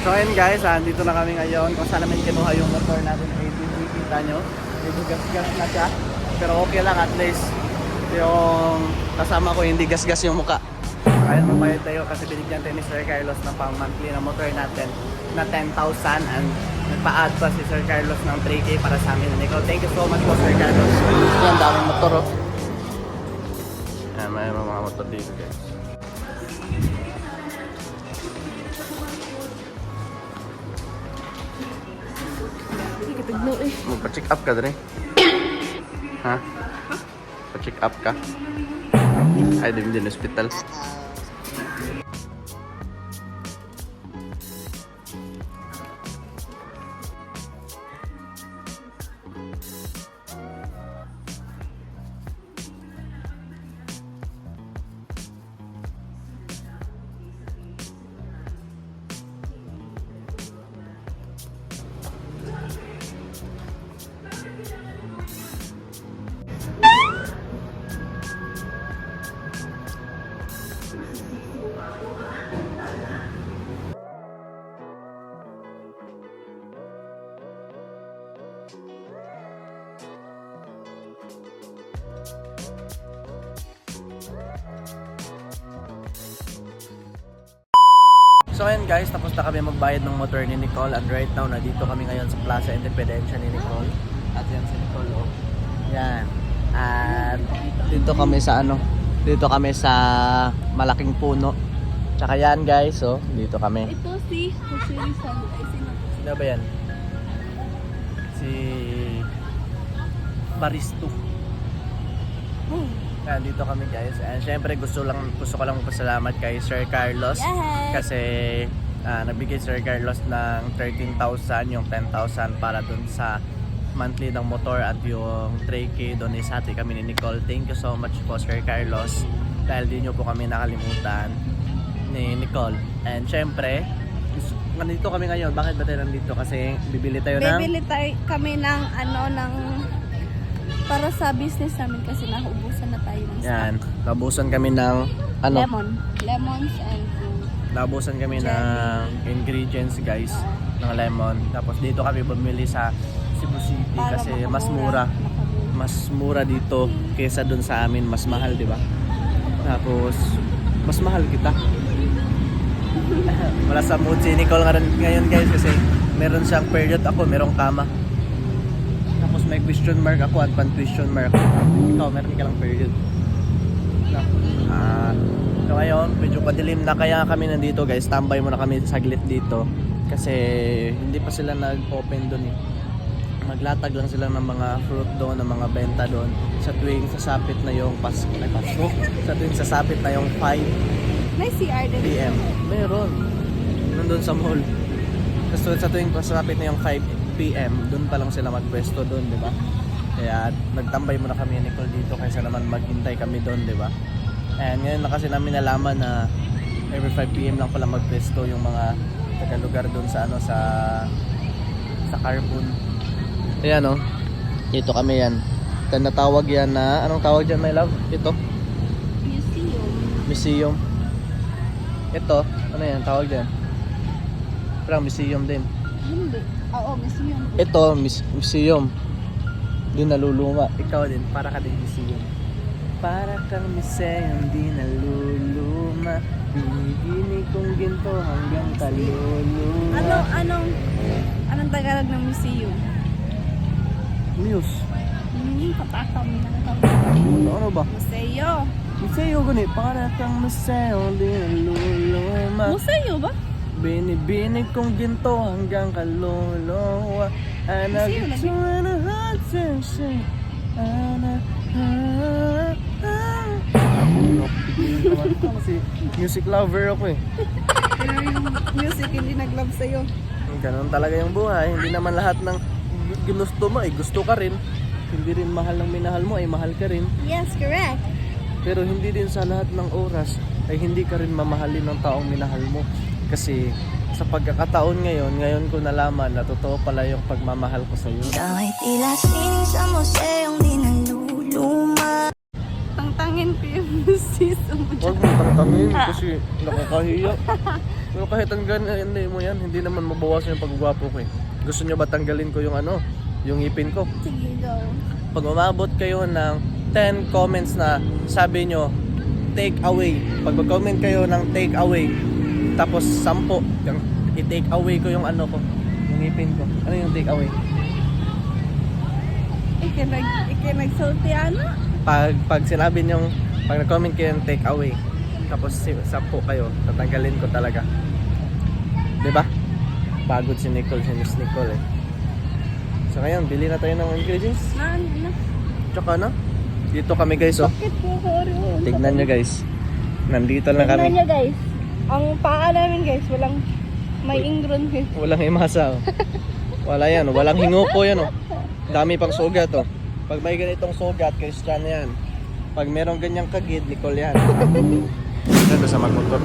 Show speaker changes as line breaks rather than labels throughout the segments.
So ayun guys, dito na kami ngayon kung saan namin kinuha yung motor natin na ATV. Kita nyo, medyo gas-gas na siya. Pero okay lang, at least yung kasama ko hindi gas-gas yung muka. Ayun, mapayad tayo kasi binigyan tayo ni Sir Carlos ng pang monthly na motor natin na 10,000 and nagpa-add pa si Sir Carlos ng 3K para sa amin. Ikaw, thank you so much po Sir Carlos. Yan, daming motor oh. Yan, may mga motor dito guys. Magpa-check up ka dre? Ha? Pa-check up ka? Ay, din hospital. So ayun guys, tapos na kami magbayad ng motor ni Nicole and right now nandito kami ngayon sa Plaza Independencia ni Nicole. At yan si Nicole oh. Yan. At dito kami sa dito kami sa malaking puno. Tsaka yan guys, oh, dito kami.
Ito si Jose Rizal. Ay,
sino ba yan? Si Baristo. Yan, dito kami guys. And syempre gusto ko lang magpasalamat kay Sir Carlos.
Yes.
Kasi nagbigay Sir Carlos ng 13,000, yung 10,000 para dun sa monthly ng motor at yung 3K doon is hati kami ni Nicole. Thank you so much po Sir Carlos dahil di nyo po kami nakalimutan ni Nicole. And syempre nandito kami ngayon. Bakit ba tayo nandito? Kasi bibili
kami ng ng para sa business namin kasi naubusan na tayo ng
yan, naubusan kami ng
lemons and
naubusan kami
jelly.
ng ingredients guys, ng lemon. Tapos dito kami bumili sa Cebu City
para
kasi mas mura dito kaysa dun sa amin, mas mahal, di ba? Tapos mas mahal kita. Wala sa mood si Nicole ngayon guys kasi meron siyang period, ako merong kama. Tapos may question mark ako at pan question mark. Ikaw meron ka lang period. So ngayon medyo padilim na kaya kami nandito guys. Tambay muna kami saglit dito kasi hindi pa sila nag-open doon eh. Maglatag lang sila ng mga fruit doon, ng mga benta doon sa tuwing sasapit na yung Pasko. Sa tuwing sasapit na yung 5
may CR din
PM. Meron. Nandun sa mall. Kasi sa tuwing sasapit na yung 5 PM, doon pa lang sila magpwesto doon, di ba? Kaya nagtambay muna kami ni Nicole dito kaysa naman maghintay kami doon, di ba? And ngayon na kasi namin nalaman na every 5 PM lang pala magpwesto yung mga taga-lugar doon sa sa Carbon. Ayan oh. Dito kami yan. Tinatawag yan na, anong tawag dyan my love? Ito? Museum. Ito, ano yan? Tawag dyan? Parang museum din.
Hindi. Oo, museum.
Ito, museum. Di naluluma. Ikaw din, para ka din museum. Para kang museum, di naluluma. Binibini kong ginto hanggang kaluluma.
Anong Tagalog ng museum?
Muse.
Patakaw mo na
Ano ba?
museo.
Museo gani, para kang museum, di naluluma.
Museo ba?
Binibini kong ginto hanggang kaluluwa. Anak ito na hot sensei. Kasi music lover ako eh.
Pero yung music hindi nag-love sa'yo.
Ganun talaga yung buhay. Hindi naman lahat ng ginusto mo ay gusto ka rin. Hindi rin mahal ng minahal mo ay mahal ka rin.
Yes, correct.
Pero hindi din sa lahat ng oras ay hindi ka rin mamahalin ng taong minahal mo. Kasi sa pagkakataon ngayon ko nalaman na totoo pala yung pagmamahal ko sa iyo.
Ikaw ay tila sining sa museong di naluluma.
Tang-tang tangtangin ko yung siso mo
Huwag
dyan.
mo tangtangin kasi nakakahiya. Pero kahit tanggalin mo yan, hindi naman mabawasan yung paggwapo ko eh. Gusto nyo ba tanggalin ko yung ano, yung ngipin ko?
Sige, go.
Pag umabot kayo ng 10 comments na sabi nyo, take away. Pag mag-comment kayo ng take away, tapos 10, yung i-take away ko yung ano ko, yung ngipin ko. Ano yung take away?
Ikinagsulti ano?
Pag sinabi nyo, pag nag-comment kayo ng take away, tapos 10 kayo, tatanggalin ko talaga. 'Di ba? Pagod si Nicole, si Miss Nicole eh. So ngayon, bili na tayo ng ingredients.
Ano?
Tsaka na. Dito kami guys oh.
Bakit po, sorry.
Tignan nyo guys. Nandito na
Tignan
kami.
nyo guys. Ang paa namin guys, walang may ingron guys.
Walang himasa oh. Wala yan. Walang hinguko yan oh. Dami pang sugat oh. Pag may ganitong sugat, Christian yan. Pag merong ganyang kagid, Nicole yan. Ito sa magmotor.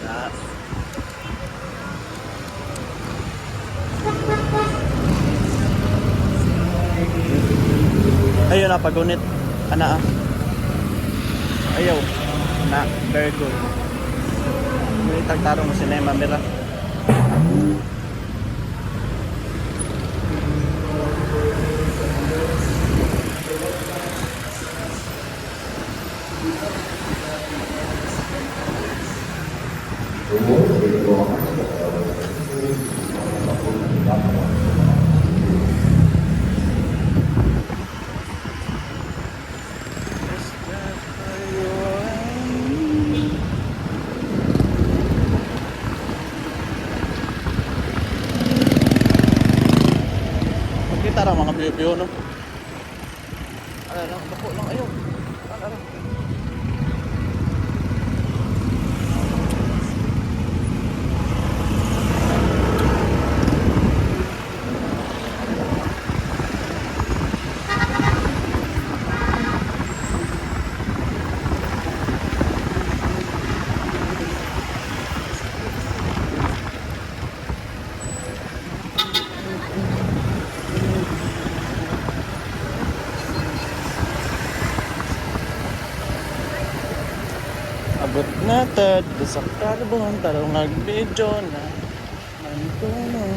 Yes. Ayun na, pagunit. Ana ah. Ayaw. Na, very good. May tagtarong mo sinema, mira. Kita lang mga piyo-piyo, no? Ano lang, bako lang, ayaw. Ano. Abot na tad, sa karbon, tarong agbidyo na mantunong.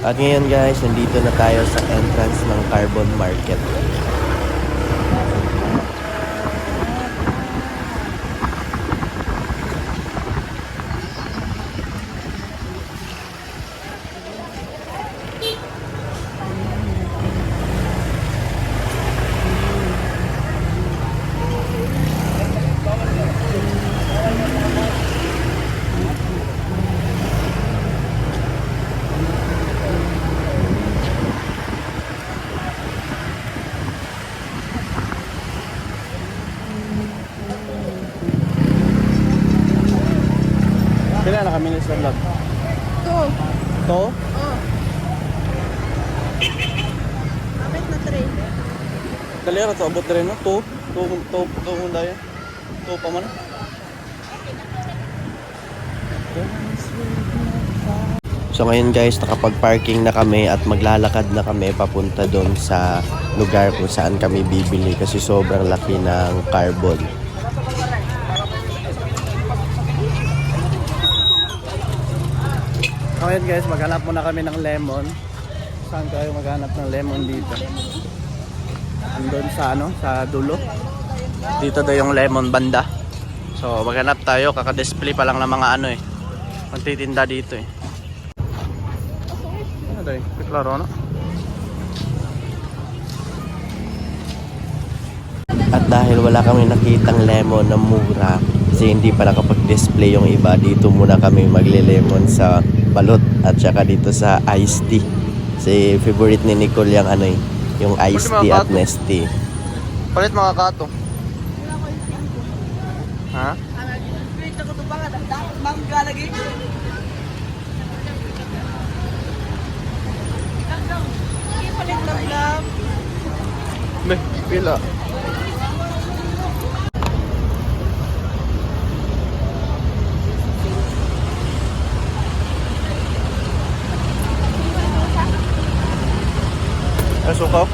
At ngayon guys, nandito na tayo sa entrance ng Carbon Market. Kailan na kami ni sa vlog?
Go.
To?
Oh. Bakit na tray?
Dali ra to abot rin no? To munda yan. To pa man. So ngayon guys, nakapag-parking na kami at maglalakad na kami papunta doon sa lugar kung saan kami bibili kasi sobrang laki ng carbon. Ngayon guys, maghanap muna kami ng lemon. Saan tayo maghanap ng lemon dito? Andun sa ano, sa dulo. Dito daw yung lemon banda. So maghanap tayo, kaka-display pa lang ng mga ano eh. Magtitinda dito eh. Ano tayo? Klaro no? At dahil wala kami nakitang lemon na mura, kasi hindi pa nakapag-display yung iba, dito muna kami magle-lemon sa balot at saka dito sa iced tea. Kasi favorite ni Nicole yung ano eh, yung iced tea at Nestea. Palit mga kato. Ha?
Wait, ako to ba nga? Bang
May pila. Ay, sukaw?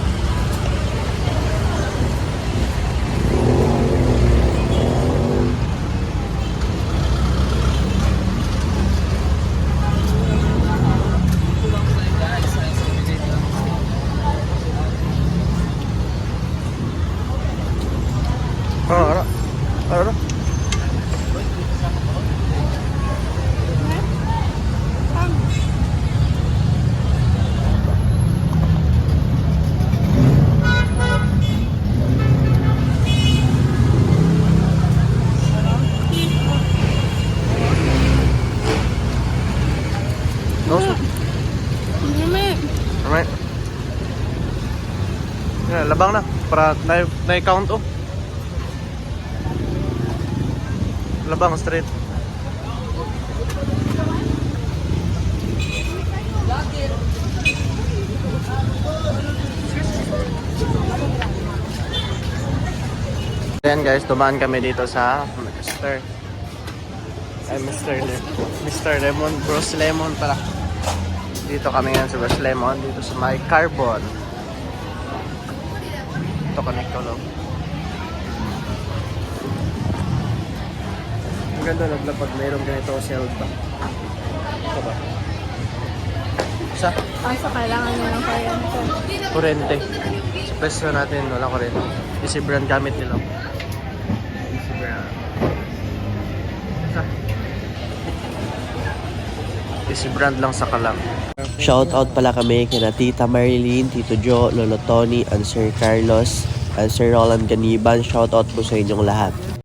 Ara. Ara. No, sir. Alright. Yeah, labang na para na-count oh. Labang straight. Ayan guys, dumaan kami dito sa Mr. Lemon, Bros Lemon pala. Dito kami ngayon sa Bros Lemon, dito sa may Carbon. Ito connect ko lang. Ang ganda naglapag, mayroong ganito sale ba? Ito ba? Isa?
Kaso kailangan nyo ng kuryente.
Kurente. Sa presyo natin, wala kurente. Easy brand gamit nila. Easy brand. Isa? Easy brand lang sa kalam.
Shoutout pala kami kina Tita Marilyn, Tito Joe, Lolo Tony, and Sir Carlos, and Sir Roland Ganiban. Shoutout po sa inyong lahat.